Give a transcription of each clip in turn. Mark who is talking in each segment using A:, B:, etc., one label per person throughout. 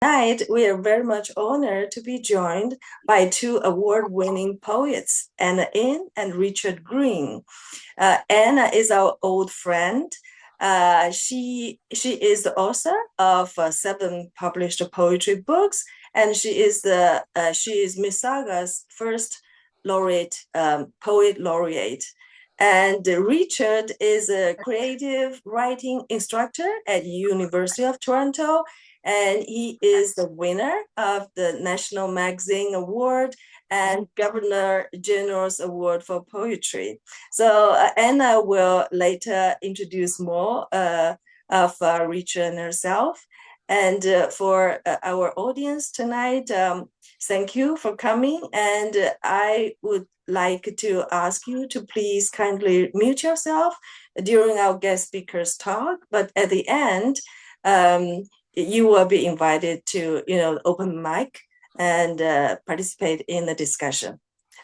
A: Tonight, we are very much honored to be joined by two award-winning poets, Anna In and Richard Greene. Anna is our old friend. She is the author of seven published poetry books, and she is Miss Saga's first poet laureate. And Richard is a creative writing instructor at University of Toronto, and he is the winner of the National Magazine Award and Governor General's Award for Poetry. So Anna will later introduce more of Richard and herself. And for our audience tonight, thank you for coming. And I would like to ask you to please kindly mute yourself during our guest speaker's talk. But at the end, you will be invited to, open mic and participate in the discussion.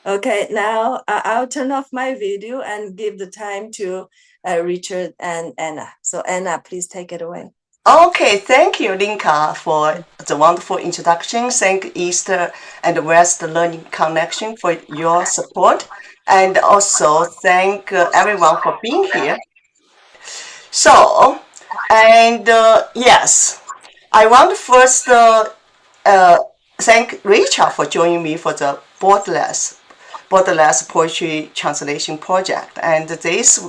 A: Okay, now I'll turn off my video and give the time to Richard and Anna. So Anna, please take it away.
B: Okay, thank you, Linka, for the wonderful introduction. Thank East and West Learning Connection for your support. And also thank everyone for being here. So, and yes, I want to first thank Richard for joining me for the Borderless Poetry Translation Project. And this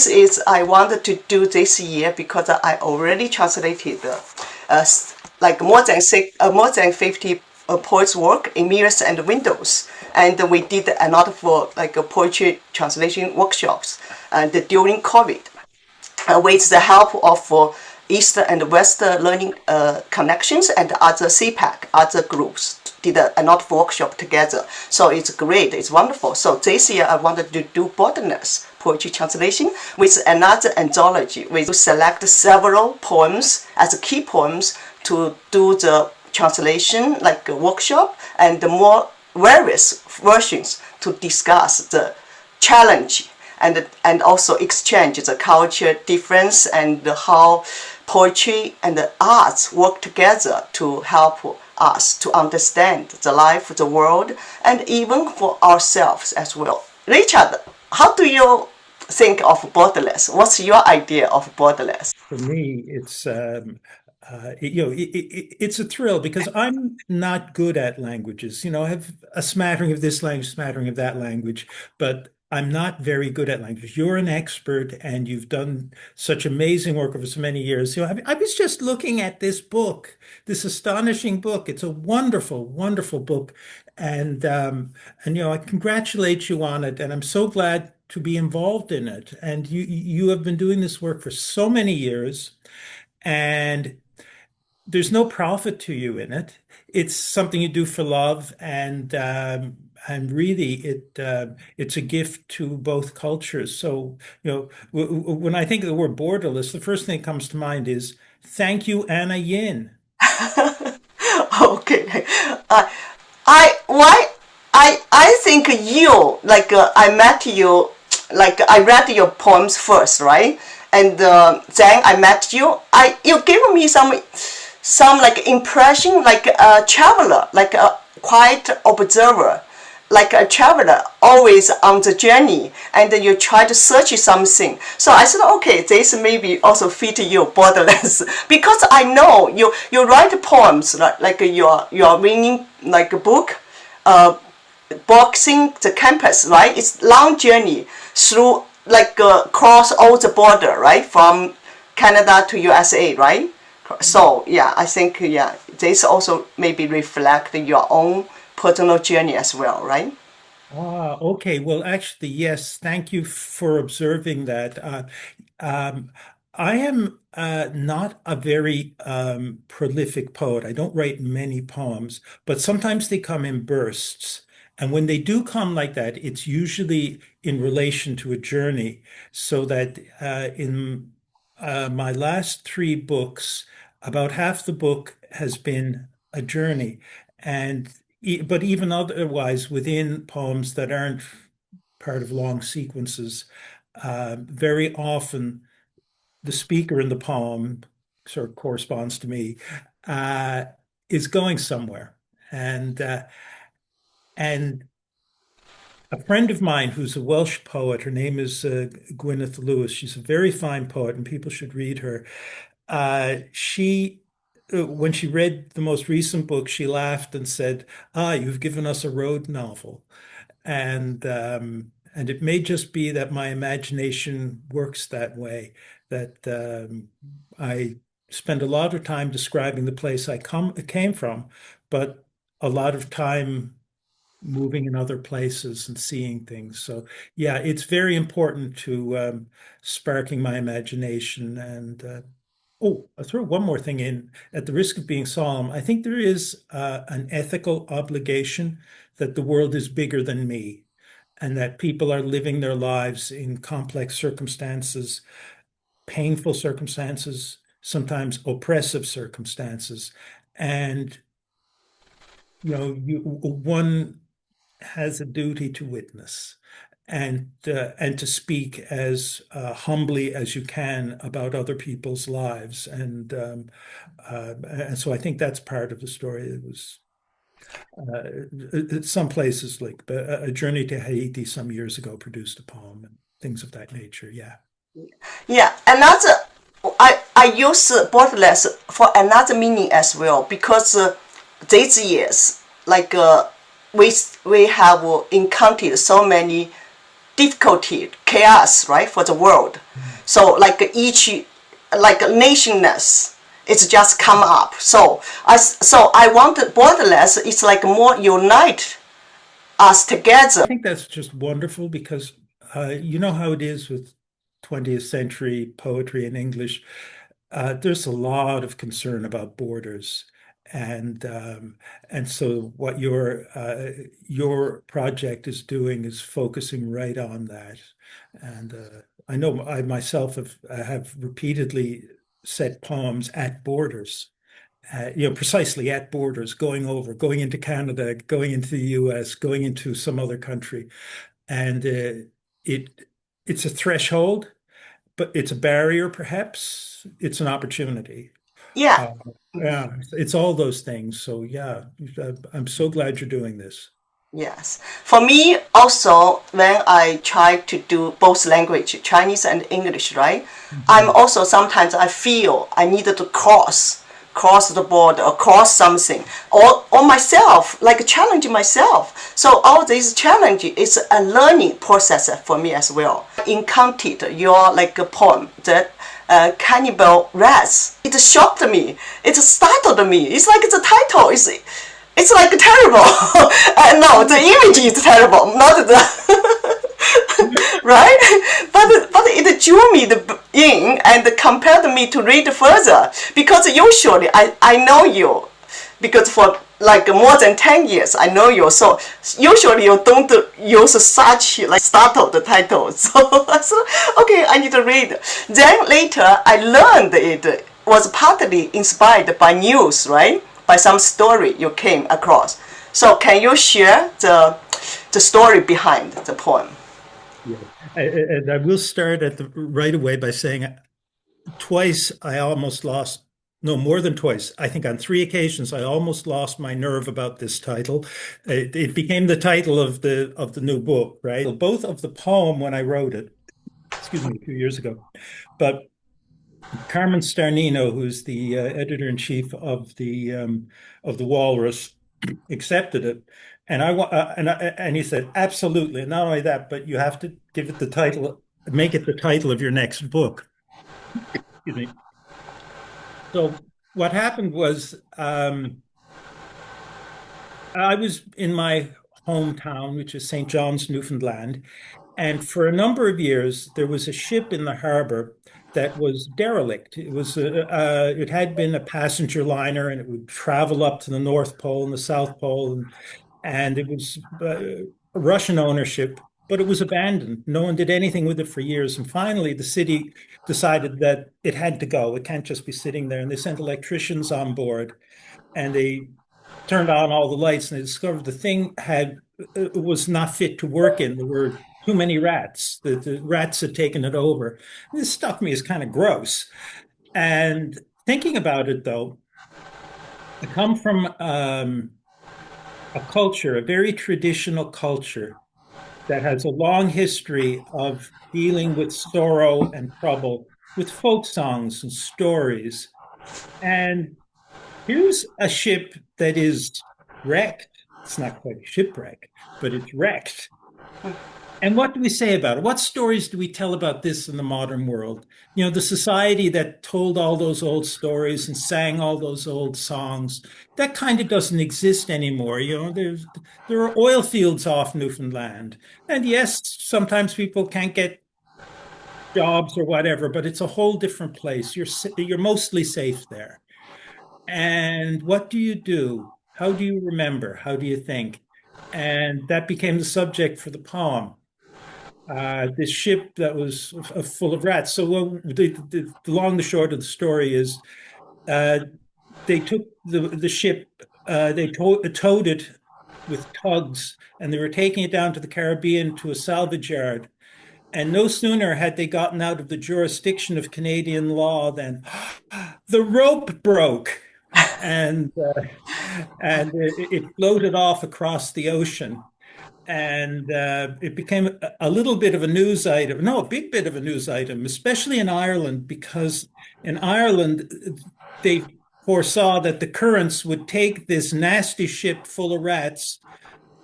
B: is I wanted to do this year because I already translated like more than 50 poets' work in Mirrors and Windows, and we did a lot of like poetry translation workshops and during COVID, with the help of East and West Learning Connections and other CPAC, other groups did a lot of workshop together. So it's great, it's wonderful. So this year I wanted to do Borderless poetry translation with another anthology. We select several poems as key poems to do the translation, like a workshop, and the more various versions to discuss the challenge and also exchange the culture difference and how poetry and the arts work together to help us to understand the life, the world, and even for ourselves as well. Richard, how do you think of Borderless? What's your idea of Borderless?
C: For me, it's it's a thrill because I'm not good at languages. I have a smattering of this language, smattering of that language, but I'm not very good at language. You're an expert, and you've done such amazing work over so many years. I was just looking at this book, this astonishing book. It's a wonderful, wonderful book, and I congratulate you on it, and I'm so glad to be involved in it. And you have been doing this work for so many years, and there's no profit to you in it. It's something you do for love, and really it's a gift to both cultures. So when I think of the word borderless, the first thing that comes to mind is thank you, Anna Yin.
B: Okay, I think you like I met you, like I read your poems first, right? And then I met you. You gave me some like impression, like a traveler, like a quiet observer, like a traveler always on the journey, and you try to search something. So I said, okay, this maybe also fit you, Borderless, because I know you write poems like you're reading like a book, boxing the campus, right? It's long journey through like cross all the border, right, from Canada to USA, right? So yeah, I think this also maybe reflect your own personal journey as well, right?
C: Okay. Well, actually, yes. Thank you for observing that. I am not a very prolific poet. I don't write many poems, but sometimes they come in bursts. And when they do come like that, it's usually in relation to a journey. So that in my last three books, about half the book has been a journey. And but even otherwise, within poems that aren't part of long sequences, very often the speaker in the poem sort of corresponds to me. is going somewhere. And a friend of mine who's a Welsh poet, her name is Gwyneth Lewis. She's a very fine poet, and people should read her. She, when she read the most recent book, she laughed and said, "Ah, you've given us a road novel." And it may just be that my imagination works that way, that I spend a lot of time describing the place I came from, but a lot of time moving in other places and seeing things. So yeah, it's very important to sparking my imagination. And oh, I'll throw one more thing in at the risk of being solemn. I think there is an ethical obligation that the world is bigger than me and that people are living their lives in complex circumstances, painful circumstances, sometimes oppressive circumstances. And one has a duty to witness and to speak as humbly as you can about other people's lives, and so I think that's part of the story. It was some places like a journey to Haiti some years ago produced a poem and things of that nature. Yeah.
B: Yeah, another I use borderless for another meaning as well because these years like we have encountered so many difficulty, chaos, right, for the world. So like each like nationness, it's just come up. So I want borderless. It's like more unite us
C: I
B: together.
C: think that's just wonderful because you know how it is with 20th century poetry in English. There's a lot of concern about borders, and so what your project is doing is focusing right on that. And I know I myself have repeatedly set poems at borders. Precisely at borders, going into Canada, going into the US, going into some other country. And it it's a threshold, but it's a barrier, perhaps. It's an opportunity.
B: Yeah.
C: Uh, yeah, it's all those things. So yeah, I'm so glad you're doing this.
B: Yes. For me, also, when I try to do both language, Chinese and English, right? I'm
C: Mhm.
B: also sometimes I feel I needed to cross the border or cross something, or myself, like challenge myself. So all this challenge is a learning process for me as well. I encountered your like a poem that Cannibal Rats. It shocked me. It startled me. It's like the title is it's like terrible. No, the image is terrible, not the right. But it drew me in and compelled me to read further because usually I know you because for like more than 10 years I know you, so usually you don't use such like startled titles. So I said okay, I need to read. Then later I learned it was partly inspired by news, right, by some story you came across. So can you share the story behind the poem?
C: Yeah. And I will start at the right away by saying twice I almost lost, no, more than twice. I think on three occasions I almost lost my nerve about this title. It became the title of the new book, right? Both of the poem when I wrote it, excuse me, a few years ago, but Carmen Starnino, who's the editor-in-chief of the Walrus, accepted it, and and he said absolutely. And not only that, but you have to give it the title, make it the title of your next book. Excuse me. So what happened was I was in my hometown, which is St. John's, Newfoundland, and for a number of years, there was a ship in the harbor that was derelict. It had been a passenger liner, and it would travel up to the North Pole and the South Pole, and it was Russian ownership, but it was abandoned. No one did anything with it for years, and finally, the city decided that it had to go. It can't just be sitting there, and they sent electricians on board, and they turned on all the lights, and they discovered the thing had was not fit to work in. There were too many rats. The rats had taken it over. This struck me as kind of gross. And thinking about it, though, I come from a culture, a very traditional culture that has a long history of dealing with sorrow and trouble with folk songs and stories. And here's a ship that is wrecked. It's not quite a shipwreck, but it's wrecked. And what do we say about it? What stories do we tell about this in the modern world? You know, the society that told all those old stories and sang all those old songs, that kind of doesn't exist anymore. You know, there are oil fields off Newfoundland. And yes, sometimes people can't get jobs or whatever, but it's a whole different place. You're mostly safe there. And what do you do? How do you remember? How do you think? And that became the subject for the poem. This ship that was full of rats. So the long and the short of the story is uh, they took the ship, they towed it with tugs, and they were taking it down to the Caribbean to a salvage yard. And no sooner had they gotten out of the jurisdiction of Canadian law than the rope broke, and it floated off across the ocean. And it became a little bit of a news item, no, a big bit of a news item, especially in Ireland, because in Ireland, they foresaw that the currents would take this nasty ship full of rats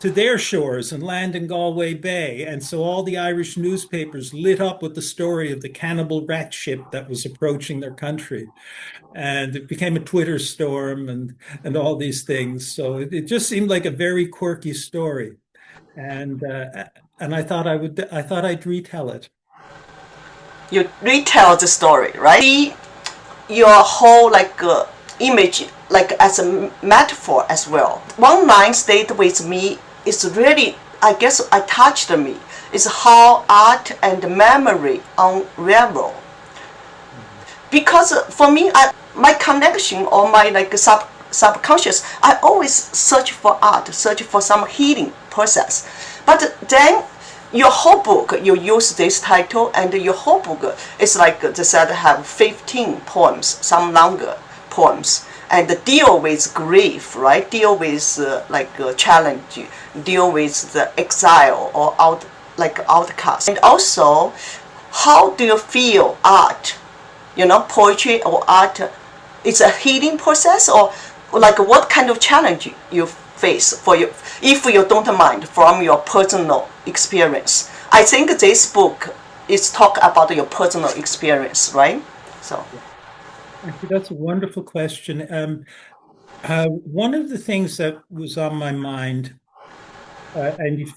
C: to their shores and land in Galway Bay. And so all the Irish newspapers lit up with the story of the cannibal rat ship that was approaching their country. And it became a Twitter storm and all these things. So it just seemed like a very quirky story. And I thought I thought I'd retell it.
B: You retell the story, right? See your whole image like as a metaphor as well. One line stayed with me. It's really, I guess, I touched me. Is how art and memory unravel. Because for me, my connection or my subconscious, I always search for art, search for some healing process. But then your whole book, you use this title, and your whole book is like they said have 15 poems, some longer poems, and deal with grief, right? Deal with challenge, deal with the exile or outcast, and also how do you feel art? You know, poetry or art, it's a healing process, or like what kind of challenge you face for you, if you don't mind, from your personal experience. I think this book is talk about your personal experience, right? So
C: Actually, that's a wonderful question. One of the things that was on my mind, and if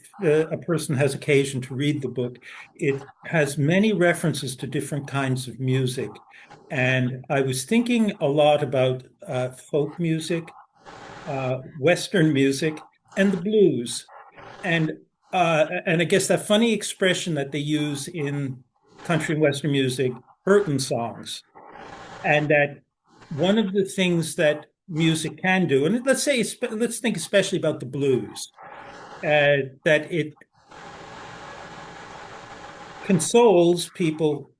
C: a person has occasion to read the book, it has many references to different kinds of music. And I was thinking a lot about folk music, Western music, and the blues. And I guess that funny expression that they use in country and Western music, hurtin' songs, and that one of the things that music can do, and let's think especially about the blues, that it consoles people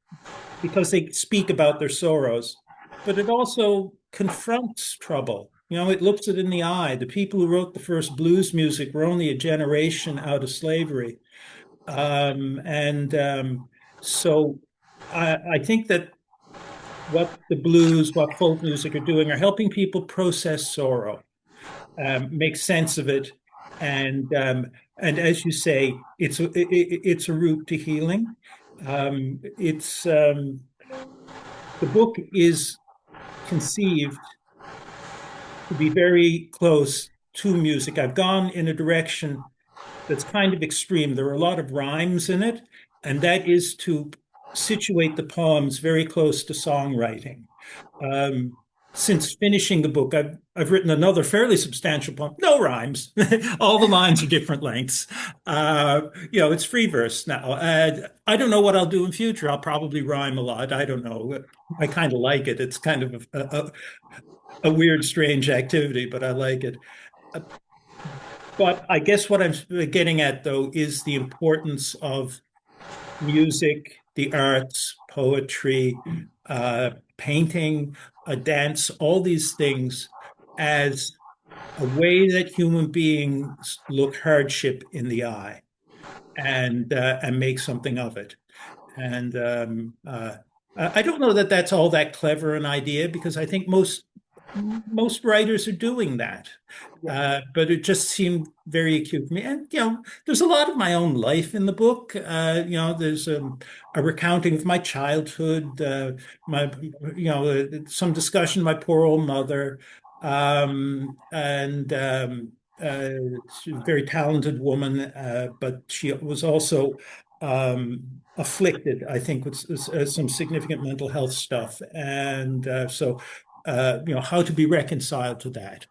C: because they speak about their sorrows, but it also confronts trouble. You know, it looks it in the eye. The people who wrote the first blues music were only a generation out of slavery. And so I think that what the blues, what folk music are doing are helping people process sorrow, make sense of it, and as you say, it's a route to healing. It's The book is conceived to be very close to music. I've gone in a direction that's kind of extreme. There are a lot of rhymes in it, and that is to situate the poems very close to songwriting. Um, since finishing the book, I've written another fairly substantial poem. No rhymes. All the lines are different lengths. It's free verse now. I don't know what I'll do in future. I'll probably rhyme a lot. I don't know. I kind of like it. It's kind of a weird, strange activity, but I like it. Uh, But I guess what I'm getting at, though, is the importance of music, the arts, poetry, painting, dance, all these things as a way that human beings look hardship in the eye and make something of it. And I don't know that that's all that clever an idea because I think most writers are doing that.
B: Yeah.
C: But it just seemed very acute for me. And, there's a lot of my own life in the book. There's a recounting of my childhood, some discussion of my poor old mother. And She's a very talented woman, but she was also afflicted, I think, with some significant mental health stuff. And how to be reconciled to that.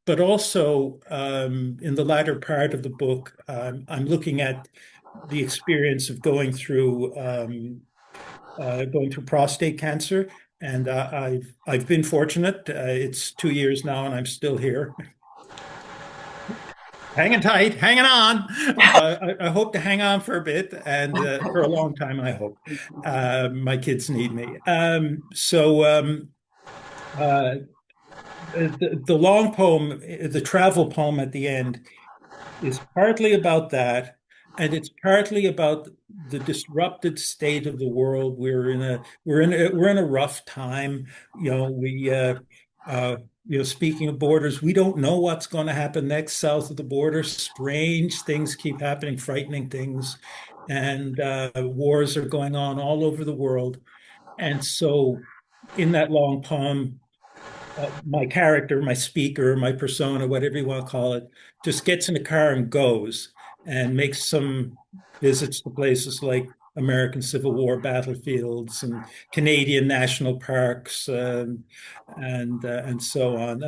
C: But also, in the latter part of the book, I'm looking at the experience of going through prostate cancer, and I've been fortunate. It's 2 years now, and I'm still here, hanging tight, hanging on. I hope to hang on for a bit and for a long time. I hope my kids need me. Uh, the long poem, the travel poem at the end, is partly about that, and it's partly about the disrupted state of the world. We're in a rough time. Speaking of borders, we don't know what's going to happen next south of the border. Strange things keep happening, frightening things, and wars are going on all over the world. And so, in that long poem, my character, my speaker, my persona, whatever you want to call it, just gets in a car and goes and makes some visits to places like American Civil War battlefields and Canadian national parks, and so on,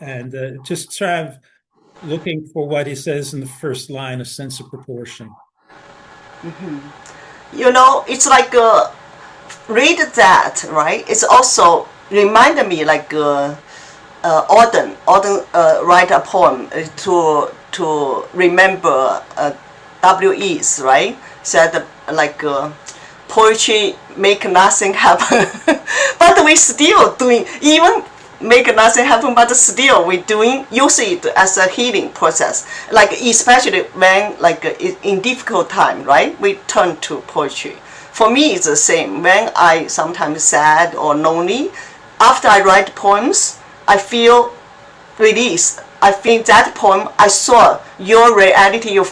C: and just sort of looking for what he says in the first line, a sense of proportion.
B: It's like read that, right? It's also reminded me like Auden write a poem to remember WE's, right? Said like poetry make nothing happen, but we still doing, even make nothing happen, but still we doing, use it as a healing process, like especially when like in difficult time, right? We turn to poetry. For me, it's the same. When I sometimes sad or lonely, after I write poems, I feel released. I think that poem, I saw your reality, you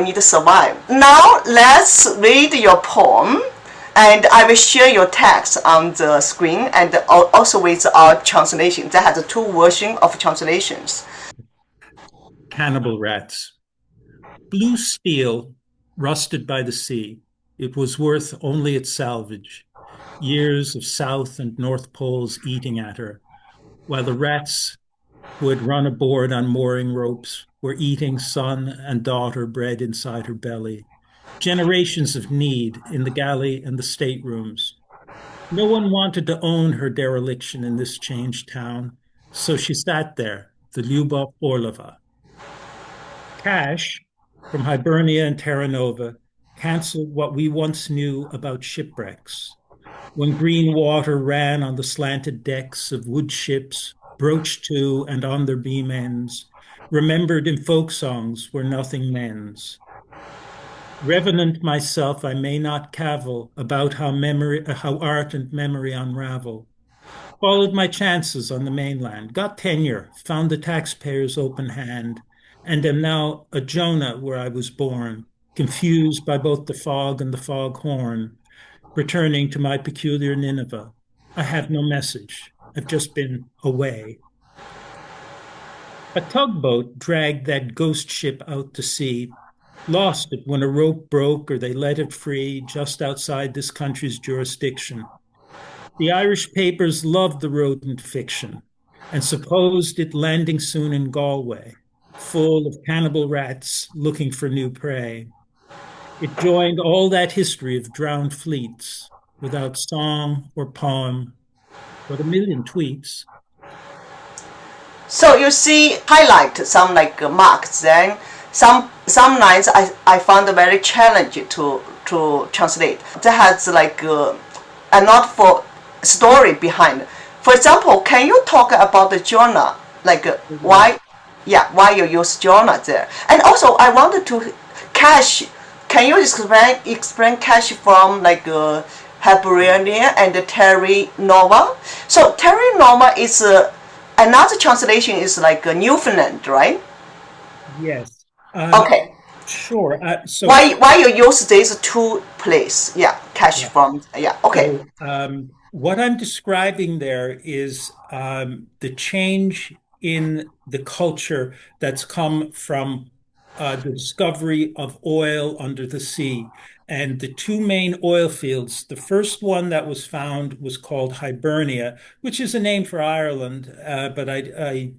B: need to survive. Now let's read your poem, and I will share your text on the screen and also with our translation. That has two versions of translations.
C: Cannibal Rats. Blue steel, rusted by the sea. It was worth only its salvage. Years of South and North Poles eating at her, while the rats who had run aboard on mooring ropes were eating son and daughter bred inside her belly. Generations of need in the galley and the staterooms. No one wanted to own her dereliction in this changed town, so she sat there, the Lyubov Orlova. Cash, from Hibernia and Terra Nova, canceled what we once knew about shipwrecks. When green water ran on the slanted decks of wood ships, broached to and on their beam ends, remembered in folk songs where nothing mends. Revenant myself, I may not cavil about how art and memory unravel. Followed my chances on the mainland, got tenure, found the taxpayer's open hand, and am now a Jonah where I was born, confused by both the fog and the foghorn, returning to my peculiar Nineveh. I have no message. I've just been away. A tugboat dragged that ghost ship out to sea, lost it when a rope broke or they let it free just outside this country's jurisdiction. The Irish papers loved the rodent fiction and supposed it landing soon in Galway, full of cannibal rats looking for new prey. It joined all that history of drowned fleets without song or poem, but a million tweets.
B: So you see, highlight some like marks. Then some lines I found very challenging to translate. That has like a not for story behind. For example, can you talk about the genre, like
C: Totally.
B: why, yeah, why you use genre there? And also, I wanted to cache. Can you explain cache from like Hibernian and Terry Nova? So Terry Nova is another translation is like Newfoundland, right?
C: Yes.
B: Okay.
C: Sure. So
B: Why you use these two place? Yeah, cache
C: yeah.
B: from, yeah. Okay.
C: So, what I'm describing there is the change in the culture that's come from the discovery of oil under the sea. And the two main oil fields, the first one that was found was called Hibernia, which is a name for Ireland, but I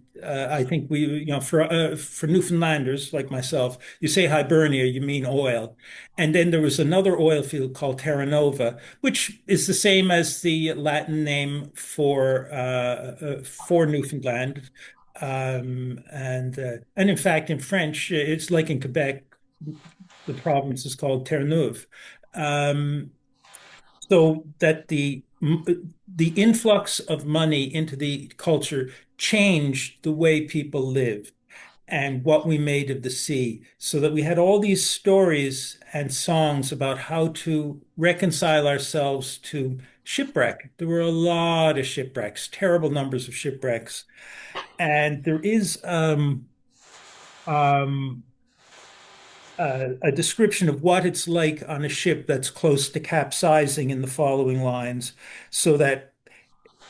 C: think for Newfoundlanders like myself, you say Hibernia, you mean oil. And then there was another oil field called Terra Nova, which is the same as the Latin name for Newfoundland. And in fact, in French, it's like in Quebec, the province is called Terre-Neuve. Um, so that the influx of money into the culture changed the way people live and what we made of the sea, so that we had all these stories and songs about how to reconcile ourselves to shipwreck. There were a lot of shipwrecks, terrible numbers of shipwrecks. And there is um, a description of what it's like on a ship that's close to capsizing in the following lines, so that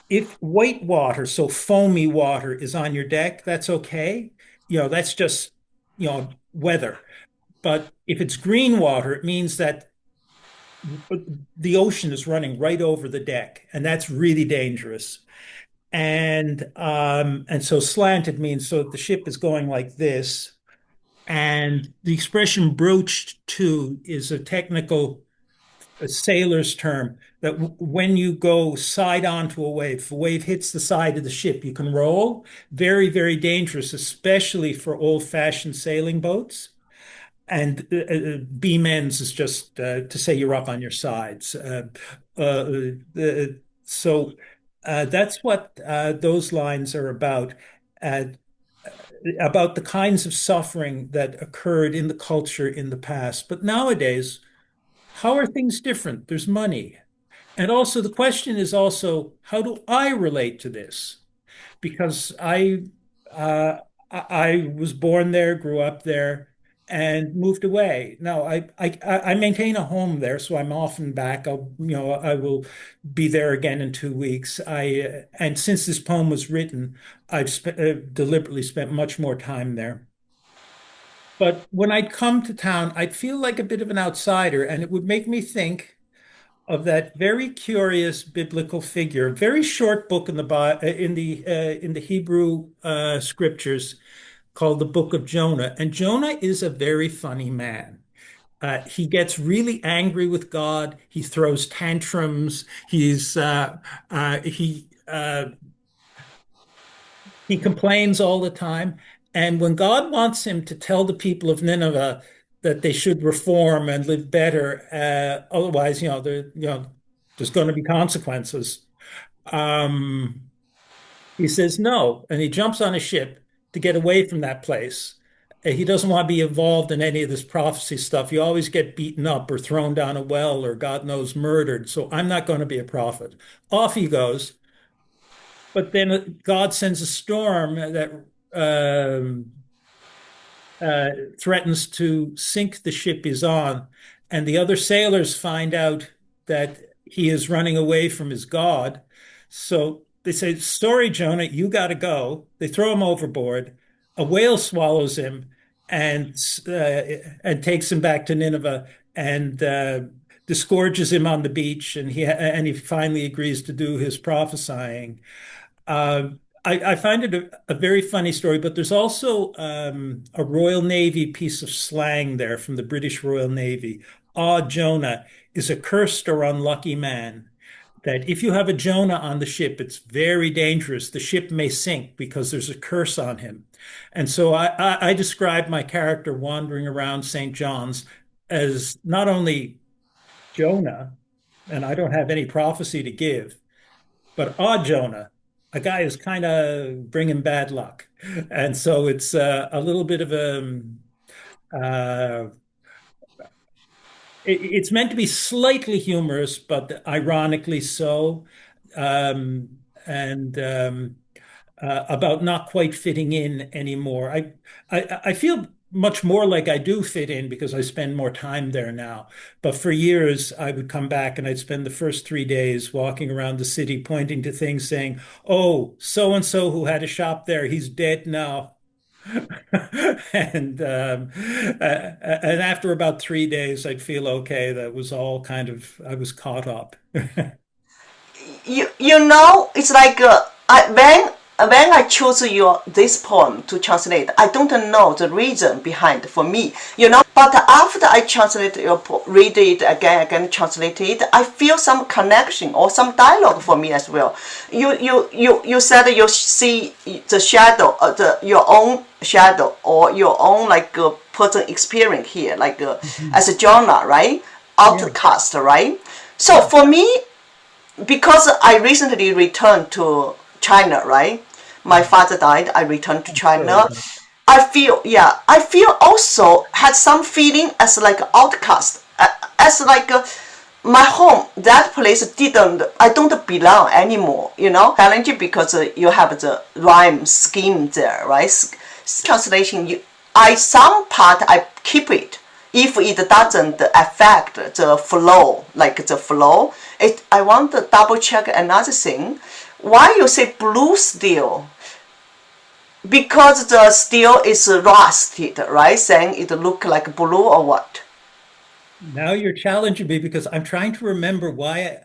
C: if white water, so foamy water, is on your deck, that's okay. That's just, weather. But if it's green water, it means that the ocean is running right over the deck, and that's really dangerous. And so slanted means so the ship is going like this. And the expression broached to is a technical a sailor's term that when you go side onto a wave, if a wave hits the side of the ship, you can roll. Very, very dangerous, especially for old-fashioned sailing boats. And beam ends is just to say you're up on your sides. So that's what those lines are uh, about the kinds of suffering that occurred in the culture in the past. But nowadays, how are things different? There's money. And also the question is also, how do I relate to this? Because uh, I was born there, grew up there, and moved away. Now I maintain a home there, so I'm often back. I will be there again in 2 weeks. And since this poem was written, deliberately spent much more time there. But when I'd come to town, I'd feel like a bit of an outsider, and it would make me think of that very curious biblical figure, a very short book in the Hebrew scriptures called the Book of Jonah. And Jonah is a very funny man. He gets really angry with God. He throws tantrums. He complains all the time. And when God wants him to tell the people of Nineveh that they should reform and live better, otherwise, there's going to be consequences. Um, he says no, and he jumps on a ship to get away from that place. He doesn't want to be involved in any of this prophecy stuff. You always get beaten up or thrown down a well or God knows murdered. So I'm not going to be a prophet. Off he goes. But then God sends a storm that um, threatens to sink the ship he's on. And the other sailors find out that he is running away from his God. So they say, sorry, Jonah, you got to go. They throw him overboard. A whale swallows him and and takes him back to Nineveh and disgorges him on the beach. And he finally agrees to do his prophesying. I find it a very funny story, but there's also a Royal Navy piece of slang there from the British Royal Navy. Ah, Jonah is a cursed or unlucky man. That if you have a Jonah on the ship, it's very dangerous. The ship may sink because there's a curse on him. And so I describe my character wandering around St. John's as not only Jonah, and I don't have any prophecy to give, but ah, Jonah. a guy who's kind of bringing bad luck, and so it's a little bit of a uh, it's meant to be slightly humorous, but ironically so, um, and about not quite fitting in anymore. I feel much more like I do fit in because I spend more time there now. But for years, I would come back and I'd spend the first 3 days walking around the city, pointing to things, saying, "Oh, so and so who had a shop there, he's dead now." And and after about 3 days, I'd feel okay. That was all kind of I was caught up.
B: You know, it's like when I choose your this poem to translate, I don't know the reason behind for me, you know. But after I translate read it again, translate it, I feel some connection or some dialogue for me as well. You said you see the shadow, your own shadow or your own like person experience here, like
C: Mhm.
B: as a genre, right?
C: Yeah.
B: Outcast, right? So
C: Yeah.
B: for me, because I recently returned to China, right? My father died. I returned to
C: I'm sorry
B: China.
C: about
B: I feel, yeah, I feel also had some feeling as like outcast, as like my home. That place didn't. I don't belong anymore. You know, challenging because you have the rhyme scheme there, right? Translation, I some part I keep it. If it doesn't affect the flow, like the flow, I want to double check another thing. Why you say blue steel? Because the steel is rusted, right? Saying it look like blue or what?
C: Now you're challenging me because I'm trying to remember why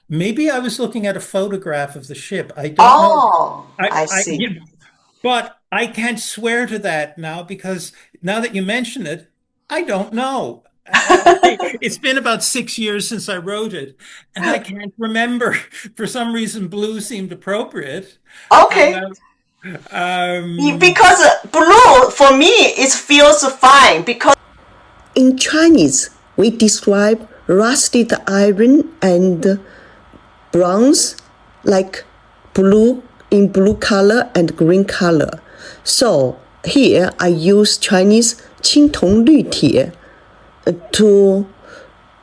C: maybe I was looking at a photograph of the ship. I don't know.
B: Oh, I
C: I
B: see.
C: yeah, but I can't swear to that now because now that you mention it, I don't know. It's been about 6 years since I wrote it, and I can't remember. For some reason, blue seemed appropriate.
B: Okay.
C: Uh, um,
B: Because blue for me it feels fine because in Chinese we describe rusted iron and bronze like blue in blue color and green color. So here I use Chinese 青铜绿铁 to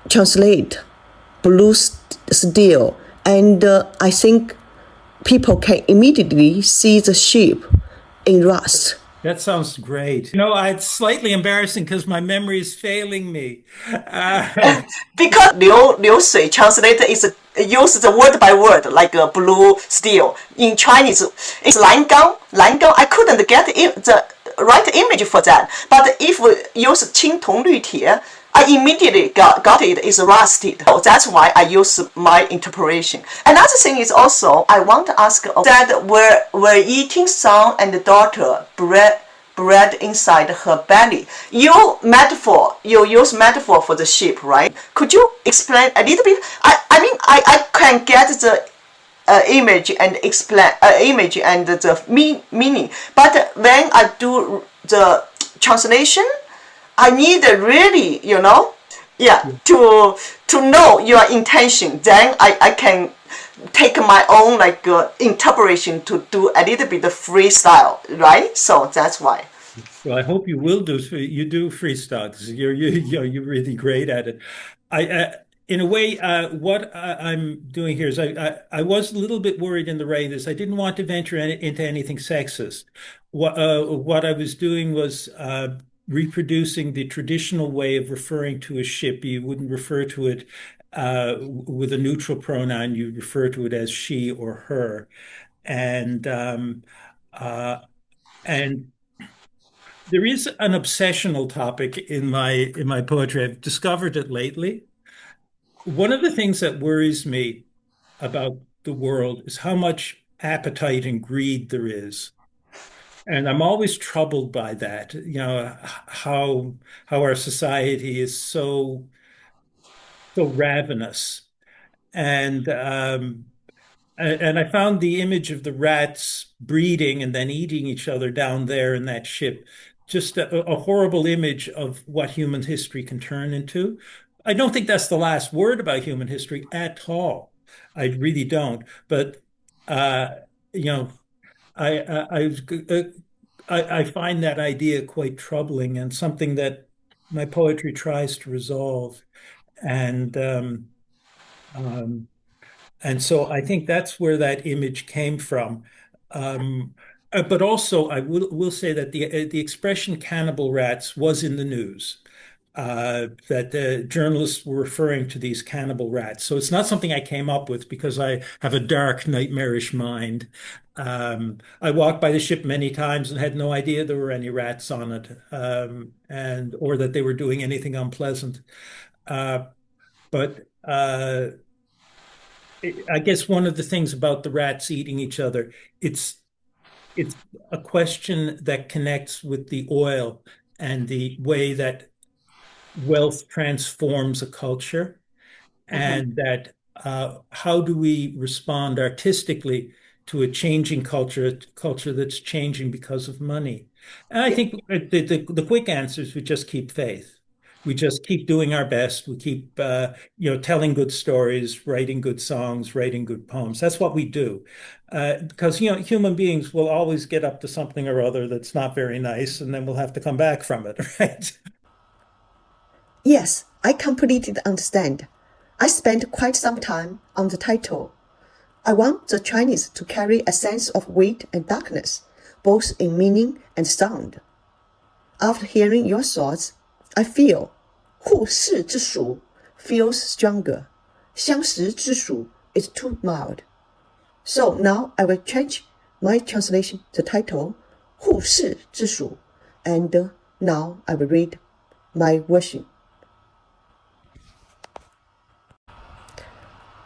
B: translate blue steel, and I think people can immediately see the shape in rust.
C: that sounds great. It's slightly embarrassing because my memory is failing me.
B: Because Liu Liushui translated is use the word by word like blue steel. In Chinese, it's 蓝钢. I couldn't get the right image for that. But if we use 青铜绿铁, I immediately got it is rusted. So that's why I use my interpretation. Another thing is also I want to ask that we're eating son and daughter bread inside her belly. You use metaphor for the sheep, right? Could you explain a little bit? I mean I can get the image and explain image and the meaning, but when I do the translation, I need really, yeah, to know your intention. Then I can take my own like interpretation to do a little bit of freestyle, right? So that's why.
C: Well, I hope you will do. You do freestyle because you're really great at it. In a way, what I'm doing here is I was a little bit worried in the writing this. I didn't want to venture into anything sexist. What I was doing was reproducing the traditional way of referring to a ship. You wouldn't refer to it with a neutral pronoun. You refer to it as she or her, and uh, and there is an obsessional topic in my poetry. I've discovered it lately. One of the things that worries me about the world is how much appetite and greed there is. And I'm always troubled by that, how our society is so ravenous. And and I found the image of the rats breeding and then eating each other down there in that ship just a horrible image of what human history can turn into. I don't think that's the last word about human history at all. I really don't. But Uh, you know, I, I find that idea quite troubling and something that my poetry tries to resolve. And um, and so I think that's where that image came from. Um, but also, I will say that the expression "cannibal rats" was in the news. That the journalists were referring to these cannibal rats. So it's not something I came up with because I have a dark, nightmarish mind. I walked by the ship many times and had no idea there were any rats on it, and or that they were doing anything unpleasant. But I guess one of the things about the rats eating each other, it's it's a question that connects with the oil and the way that wealth transforms a culture,
B: Mhm.
C: and that how do we respond artistically to a changing culture that's changing because of money? And I
B: Yeah.
C: think the quick answer is we just keep faith. We just keep doing our best. We keep telling good stories, writing good songs, writing good poems. That's what we do. Because human beings will always get up to something or other that's not very nice, and then we'll have to come back from it, right?
D: Yes, I completely understand. I spent quite some time on the title. I want the Chinese to carry a sense of weight and darkness, both in meaning and sound. After hearing your thoughts, I feel 互市之属 feels stronger. 相识之属 is too mild. So now I will change my translation to title 互市之属 and now I will read my version.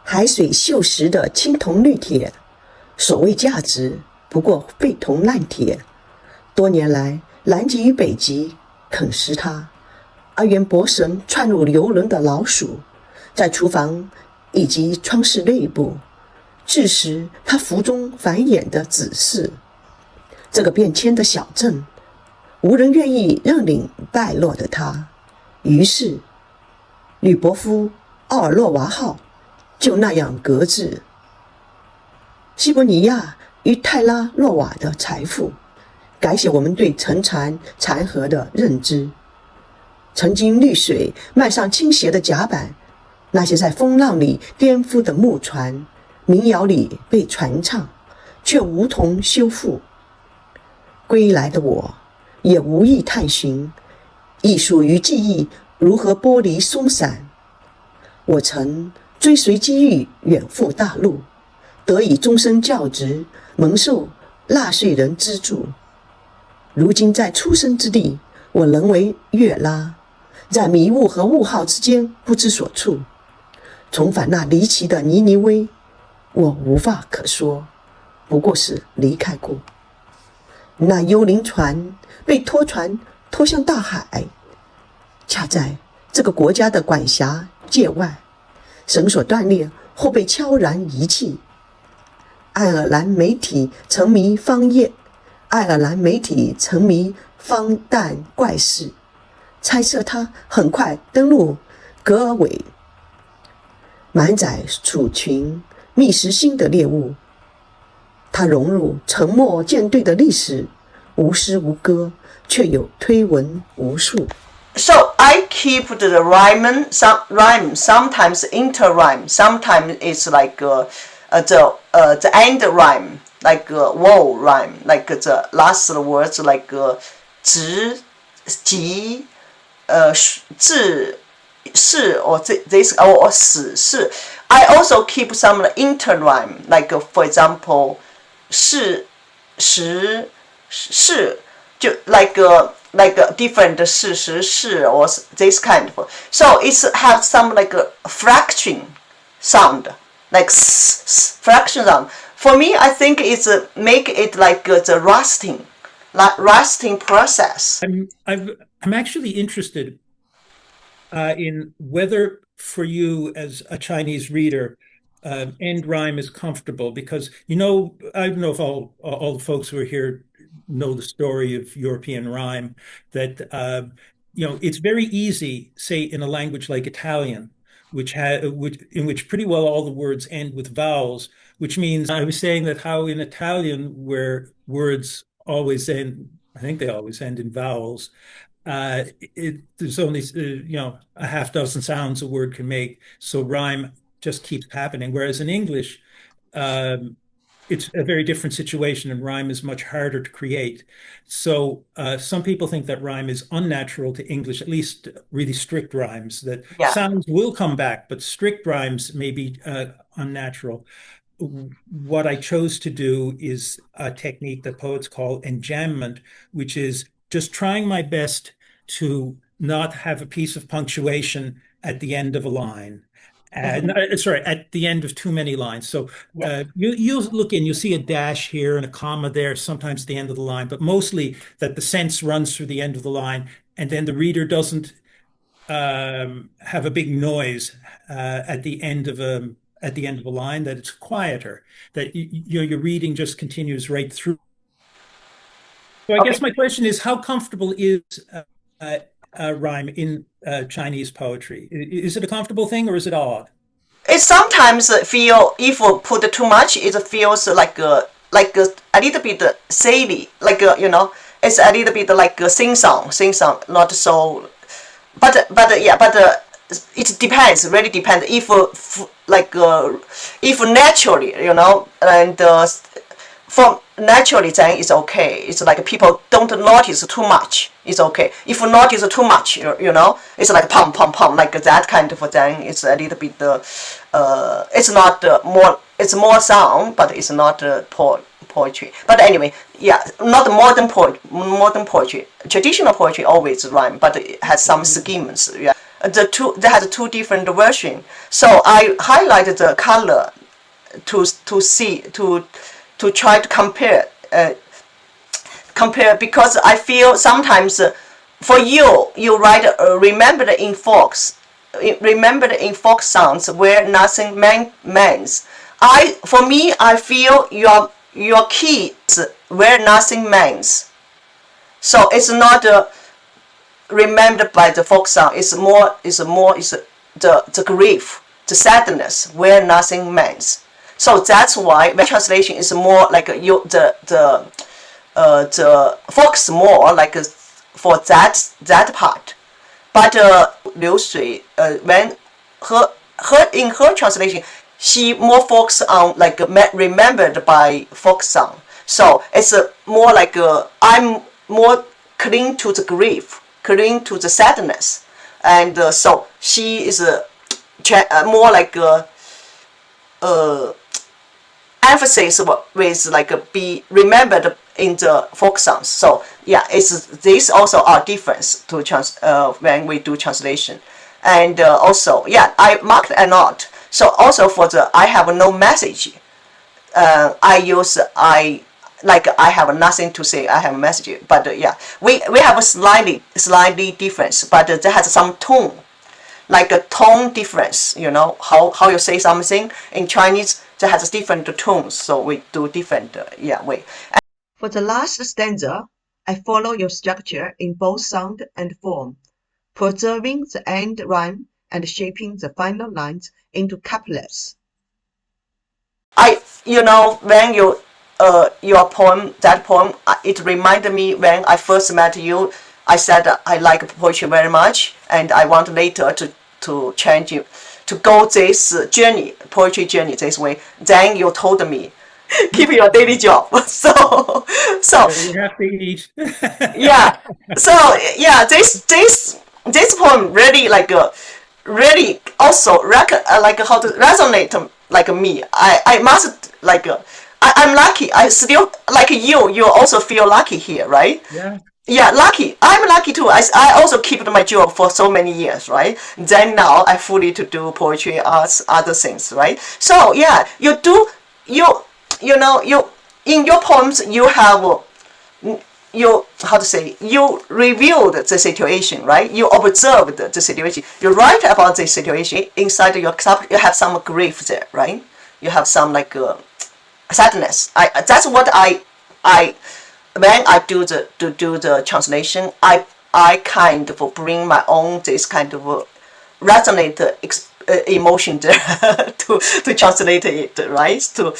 D: 海水锈蚀的青铜绿铁，所谓价值，不过废铜烂铁。多年来，南极与北极啃食它，而原博神窜入游轮的老鼠，在厨房以及窗室内部，致使它腹中繁衍的子嗣。这个变迁的小镇，无人愿意认领败落的它。于是，吕伯夫奥尔洛娃号就那样搁置。西伯尼亚与泰拉洛瓦的财富，改写我们对沉船残荷的认知。曾经绿水漫上倾斜的甲板，那些在风浪里颠覆的木船，民谣里被传唱，却无从修复。归来的我，也无意探寻艺术与记忆如何剥离松散。我曾追随机遇远赴大陆，得以终身教职，蒙受纳税人资助。如今在出生之地，我仍为月拉，在迷雾和雾号之间不知所措。重返那离奇的尼尼微，我无话可说，不过是离开过。那幽灵船被拖向大海，恰在这个国家的管辖界外，绳索断裂或被悄然遗弃。爱尔兰媒体沉迷荒诞怪事，猜测他很快登陆格尔韦，满载鼠群，觅食新的猎物。他融入沉默舰队的历史，无诗无歌，却有推文无数。
B: So I keep the rhyme, sometimes interrhyme, sometimes it's like the end rhyme, like vowel rhyme, like the last words like 直、急、至、or this or 死是。I also keep some interrhyme, like for example 是、时、是，就like different 事实是 or this kind of. So it has some like a fraction sound, like fraction sound. For me, I think it's make it like the rusting process.
C: I'm actually interested in whether for you as a Chinese reader, end rhyme is comfortable because I don't know if all the folks who are here know the story of European rhyme that it's very easy, say in a language like Italian, in which pretty well all the words end with vowels, which means I was saying that how in Italian, where words always end, I think they always end in vowels, there's only a half dozen sounds a word can make, so rhyme just keeps happening. Whereas in English, um, it's a very different situation, and rhyme is much harder to create. So some people think that rhyme is unnatural to English, at least really strict rhymes, that
B: Yeah.
C: sounds will come back, but strict rhymes may be unnatural. What I chose to do is a technique that poets call enjambment, which is just trying my best to not have a piece of punctuation at the end of a line.
B: Mhm.
C: Sorry, at the end of too many lines. So
B: Yeah.
C: you'll look in, you'll see a dash here and a comma there, sometimes at the end of the line, but mostly that the sense runs through the end of the line, and then the reader doesn't have a big noise at the end of a line, that it's quieter, that your reading just continues right through. So I
B: Okay.
C: guess my question is, how comfortable is uh, rhyme in Chinese poetry? Is it a comfortable thing or is it odd?
B: It sometimes feel if we put too much, it feels a little bit silly, it's a little bit like a sing song, not so. But yeah, but it depends, really depends. If naturally, and for naturally, then it's okay. It's like people don't notice too much. It's okay. If you notice too much, it's like pum pum pum, like that kind of thing. It's a little bit. It's not more. It's more sound, but it's not poetry. But anyway, yeah, not modern poetry. Traditional poetry always rhyme, but it has some schemes. Yeah, they had two different versions. So I highlighted the color to see to try to compare, because I feel sometimes for you write remembered in folk sounds where nothing means. For me, I feel your key is where nothing means. So it's not remembered by the folk sound. It's the grief, the sadness where nothing means. So that's why the translation is more like the focus more like for that part. But Liu Shui, when in her translation, she more focus on like remembered by folk song. So it's more like I'm more cling to the grief, cling to the sadness, and so she is more like emphasis with like be remembered in the folk songs. So yeah, these also are difference to when we do translation. And also, yeah, I marked a note. So also for the I have no message, I have nothing to say. I have a message, but yeah, we have a slightly difference, but that has some tone, like a tone difference. How you say something in Chinese that has different tones, so we do different way. And for the last stanza, I follow your structure in both sound and form, preserving the end rhyme and shaping the final lines into couplets. When your poem, it reminded me when I first met you. I said I like poetry very much, and I want later to change it, to go this poetry journey this way. Then you told me, keep your daily job. So
C: You have to eat.
B: yeah. So yeah, this poem really really also like how to resonate like me. I must I'm lucky. I still like you also feel lucky here, right?
C: Yeah.
B: Yeah, lucky. I'm lucky too. I also keep my job for so many years, right? Then now I fully to do poetry, arts, other things, right? So yeah, you do you in your poems you have you reviewed the situation, right? You observed the situation. You write about the situation inside your club. You have some grief there, right? You have some sadness. That's what I when I do the translation, I kind of bring my own this kind of resonate emotion to translate it, right? So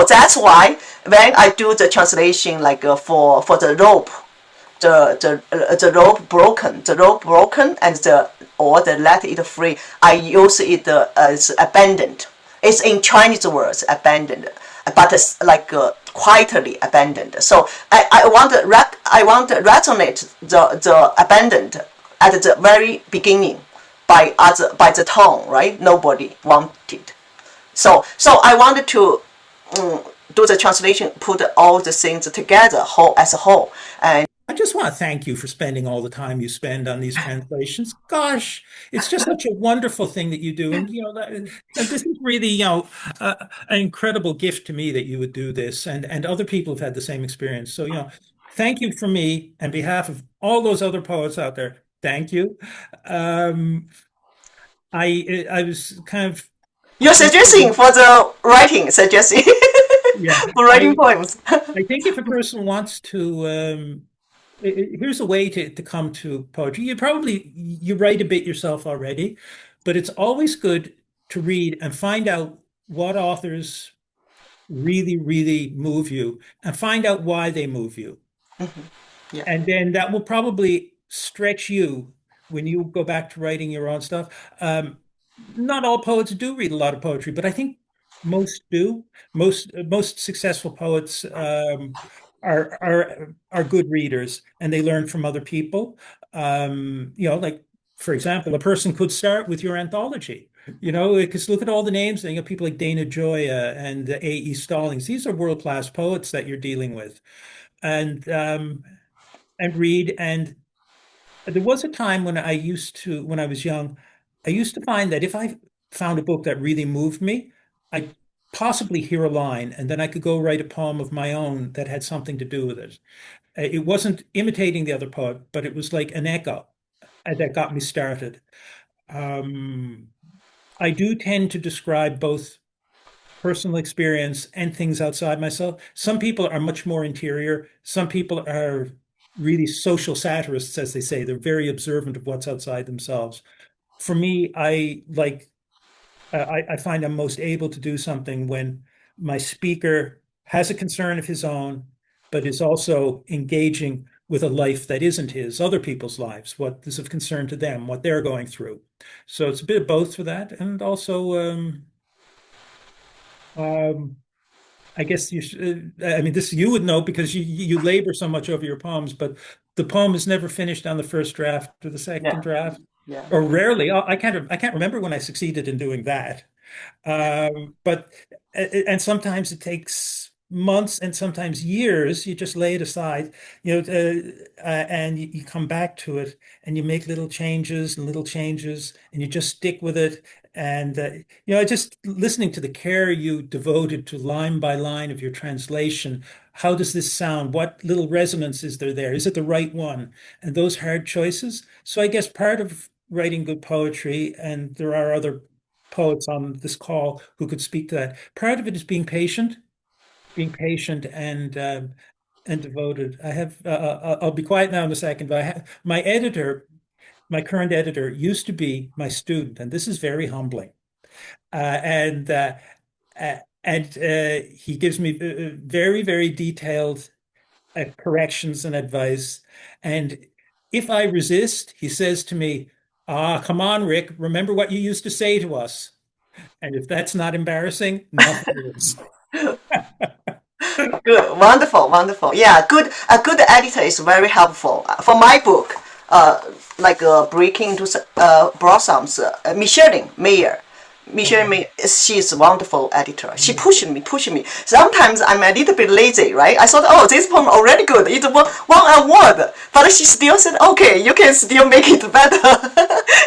B: that's why when I do the translation, like for the rope, the rope broken, and the let it free, I use it as abandoned. It's in Chinese words, abandoned, but it's like quietly abandoned. So I want to resonate the abandoned at the very beginning by the tone, right? Nobody wanted. So I wanted to do the translation, put all the things together, whole as a whole, and.
C: I just want to thank you for spending all the time you spend on these translations. Gosh, it's just such a wonderful thing that you do. And, and this is really, an incredible gift to me that you would do this. And other people have had the same experience. So, thank you from me and behalf of all those other poets out there. Thank you. I was kind of.
B: You're suggesting for the writing, suggesting
C: Yeah,
B: for writing poems.
C: I think if a person wants to, here's a way to come to poetry. You write a bit yourself already, but it's always good to read and find out what authors really, really move you and find out why they move you.
B: Yeah.
C: And then that will probably stretch you when you go back to writing your own stuff. Not all poets do read a lot of poetry, but I think most do. Most successful poets are good readers, and they learn from other people. Like for example, a person could start with your anthology. Because look at all the names. People like Dana Gioia and A.E. Stallings. These are world-class poets that you're dealing with, and read. And there was a time when when I was young, I used to find that if I found a book that really moved me, I'd possibly hear a line, and then I could go write a poem of my own that had something to do with it. It wasn't imitating the other poet, but it was like an echo that got me started. I do tend to describe both personal experience and things outside myself. Some people are much more interior. Some people are really social satirists, as they say. They're very observant of what's outside themselves. For me, I find I'm most able to do something when my speaker has a concern of his own, but is also engaging with a life that isn't his, other people's lives, what is of concern to them, what they're going through. So it's a bit of both for that. And also, I guess I mean, this you would know because you labor so much over your poems, but the poem is never finished on the first draft or the second draft,
B: Yeah.
C: or rarely. I can't remember when I succeeded in doing that. But and sometimes it takes months and sometimes years. You just lay it aside, and you come back to it and you make little changes and you just stick with it. And just listening to the care you devoted to line by line of your translation. How does this sound? What little resonance is there? Is it the right one? And those hard choices. So I guess part of writing good poetry, and there are other poets on this call who could speak to that. Part of it is being patient and devoted. I'll be quiet now in a second, but my current editor used to be my student, and this is very humbling. He gives me very, very detailed corrections and advice. And if I resist, he says to me, come on, Rick, remember what you used to say to us. And if that's not embarrassing, nothing is.
B: Good, wonderful. Yeah, a good editor is very helpful. For my book, Breaking into Blossoms, Michelle Mayer, she's a wonderful editor. She pushed me. Sometimes I'm a little bit lazy, right? I thought, oh, this poem already good. It won award, but she still said, okay, you can still make it better.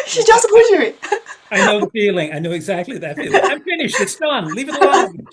B: She just pushed me.
C: I know the feeling. I know exactly that feeling. I'm finished. It's done. Leave it alone.